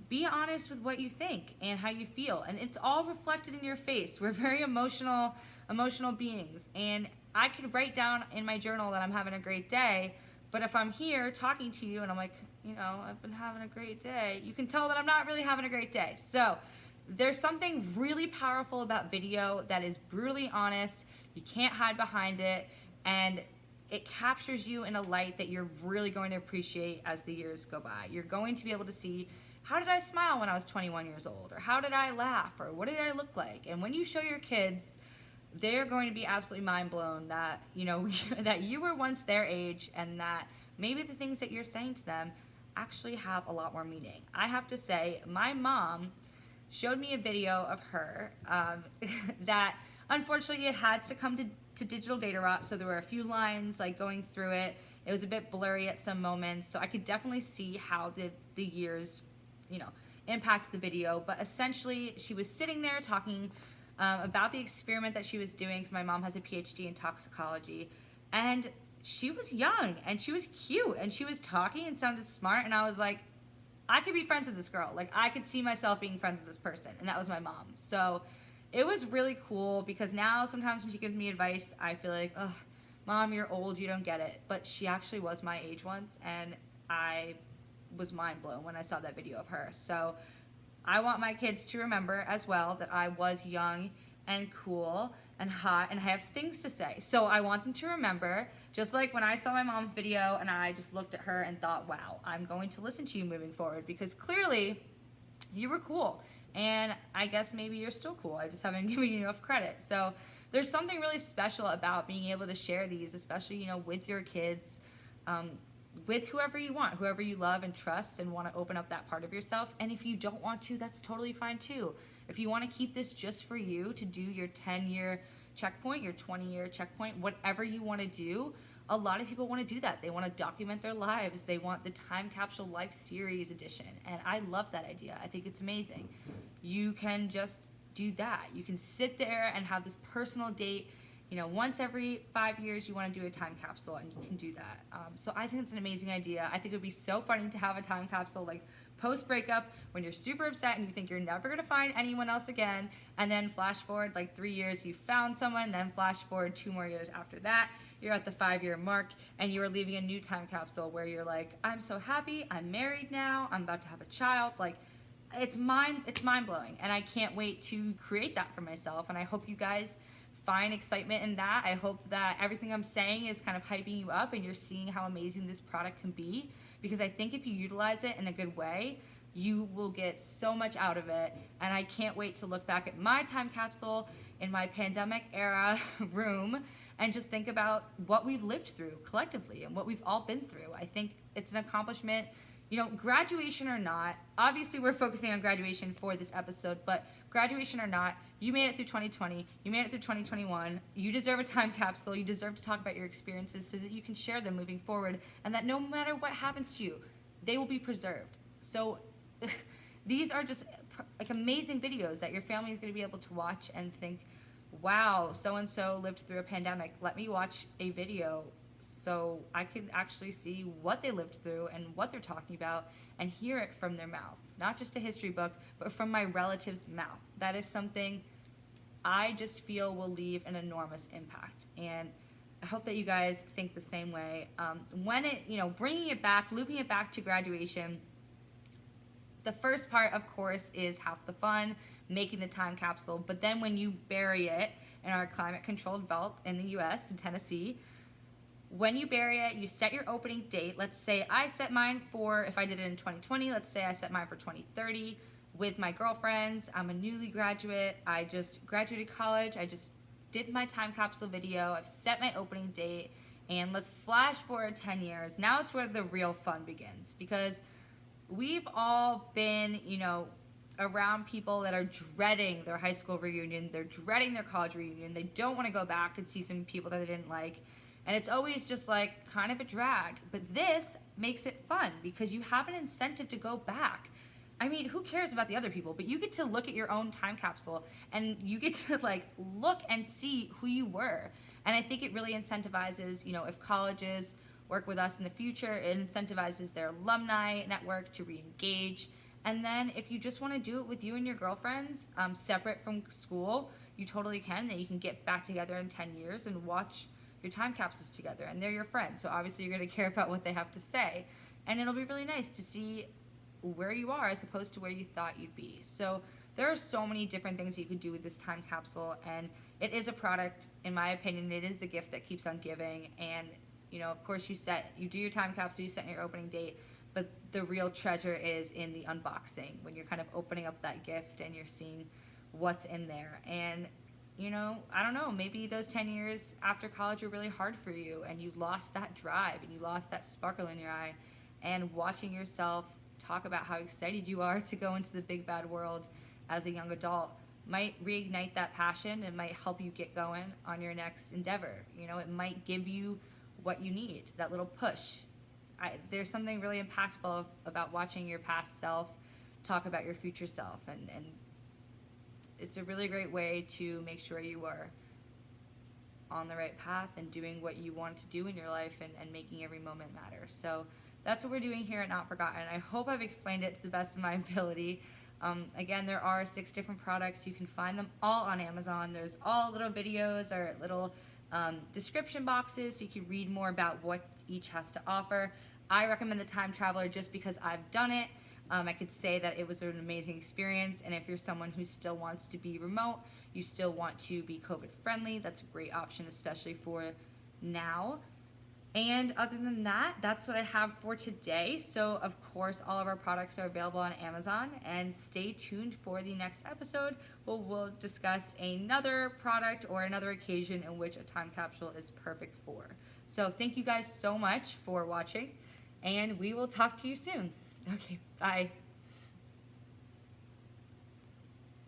be honest with what you think and how you feel, and it's all reflected in your face. We're very emotional beings, and I could write down in my journal that I'm having a great day, but if I'm here talking to you and I'm like, I've been having a great day, you can tell that I'm not really having a great day. So there's something really powerful about video that is brutally honest. You can't hide behind it, and it captures you in a light that you're really going to appreciate as the years go by. You're going to be able to see, how did I smile when I was 21 years old? Or how did I laugh? Or what did I look like? And when you show your kids, they're going to be absolutely mind blown that, that you were once their age, and that maybe the things that you're saying to them actually have a lot more meaning. I have to say, my mom showed me a video of her that unfortunately it had succumbed to digital data rot, so there were a few lines like going through it. It was a bit blurry at some moments, so I could definitely see how the years, impacted the video. But essentially, she was sitting there talking about the experiment that she was doing, because my mom has a PhD in toxicology, and she was young and she was cute and she was talking and sounded smart, and I was like, I could be friends with this girl. Like, I could see myself being friends with this person, and that was my mom. So it was really cool, because now sometimes when she gives me advice, I feel like, ugh, Mom, you're old, you don't get it. But she actually was my age once, and I was mind blown when I saw that video of her. So I want my kids to remember as well that I was young and cool and hot and have things to say. So I want them to remember, just like when I saw my mom's video and I just looked at her and thought, wow, I'm going to listen to you moving forward, because clearly you were cool. And I guess maybe you're still cool. I just haven't given you enough credit. So there's something really special about being able to share these, especially, with your kids, with whoever you want, whoever you love and trust and want to open up that part of yourself. And if you don't want to, that's totally fine too. If you want to keep this just for you to do your 10-year checkpoint, your 20-year checkpoint, whatever you want to do, a lot of people want to do that. They want to document their lives. They want the Time Capsule Life Series edition. And I love that idea. I think it's amazing. You can just do that. You can sit there and have this personal date. Once every 5 years, you want to do a time capsule, and you can do that. So I think it's an amazing idea. I think it would be so funny to have a time capsule, like post-breakup, when you're super upset and you think you're never going to find anyone else again, and then flash forward like 3 years, you found someone, then flash forward 2 more years after that, you're at the 5-year mark, and you are leaving a new time capsule where you're like, I'm so happy, I'm married now, I'm about to have a child. Like, it's mind-blowing, and I can't wait to create that for myself, and I hope you guys find excitement in that. I hope that everything I'm saying is kind of hyping you up and you're seeing how amazing this product can be, because I think if you utilize it in a good way, You will get so much out of it, and I can't wait to look back at my time capsule in my pandemic era room and just think about what we've lived through collectively and what we've all been through. I think it's an accomplishment, you know, graduation or not. Obviously, we're focusing on graduation for this episode, but graduation or not, you made it through 2020, you made it through 2021. You deserve a time capsule. You deserve to talk about your experiences so that you can share them moving forward, and that no matter what happens to you, they will be preserved. So these are just like amazing videos that your family is going to be able to watch and think, wow, so-and-so lived through a pandemic. Let me watch a video so I can actually see what they lived through and what they're talking about and hear it from their mouths. Not just a history book, but from my relative's mouth. That is something I just feel will leave an enormous impact. And I hope that you guys think the same way. When it, you know, bringing it back, looping it back to graduation, the first part, of course, is half the fun, making the time capsule. But then when you bury it in our climate-controlled vault in the U.S., in Tennessee, when you bury it, you set your opening date. Let's say I set mine for, if I did it in 2020, let's say I set mine for 2030 with my girlfriends. I'm a newly graduate. I just graduated college. I just did my time capsule video. I've set my opening date. And let's flash forward 10 years. Now it's where the real fun begins, because we've all been, you know, around people that are dreading their high school reunion. They're dreading their college reunion. They don't want to go back and see some people that they didn't like. And it's always just like kind of a drag. But this makes it fun because you have an incentive to go back. I mean, who cares about the other people? But you get to look at your own time capsule and you get to like look and see who you were. And I think it really incentivizes, you know, if colleges work with us in the future, it incentivizes their alumni network to re-engage. And then if you just want to do it with you and your girlfriends, separate from school, you totally can. Then you can get back together in 10 years and watch your time capsules together. And they're your friends, so obviously you're going to care about what they have to say. And it'll be really nice to see where you are as opposed to where you thought you'd be. So there are so many different things you could do with this time capsule. And it is a product, in my opinion, it is the gift that keeps on giving. And you know, of course, you do your time capsule, you set your opening date, but the real treasure is in the unboxing, when you're kind of opening up that gift and you're seeing what's in there. And, you know, I don't know, maybe those 10 years after college were really hard for you and you lost that drive and you lost that sparkle in your eye. And watching yourself talk about how excited you are to go into the big bad world as a young adult might reignite that passion and might help you get going on your next endeavor. You know, it might give you what you need, that little push. There's something really impactful about watching your past self talk about your future self, and it's a really great way to make sure you are on the right path and doing what you want to do in your life and making every moment matter. So that's what we're doing here at Not Forgotten. I hope I've explained it to the best of my ability. Again, there are 6 different products. You can find them all on Amazon. There's all little videos or little description boxes so you can read more about what each has to offer. I recommend the Time Traveler just because I've done it. I could say that it was an amazing experience, and if you're someone who still wants to be remote, you still want to be COVID friendly, that's a great option, especially for now. And other than that, that's what I have for today. So of course, all of our products are available on Amazon, and stay tuned for the next episode where we'll discuss another product or another occasion in which a time capsule is perfect for. So thank you guys so much for watching, and we will talk to you soon. Okay, bye.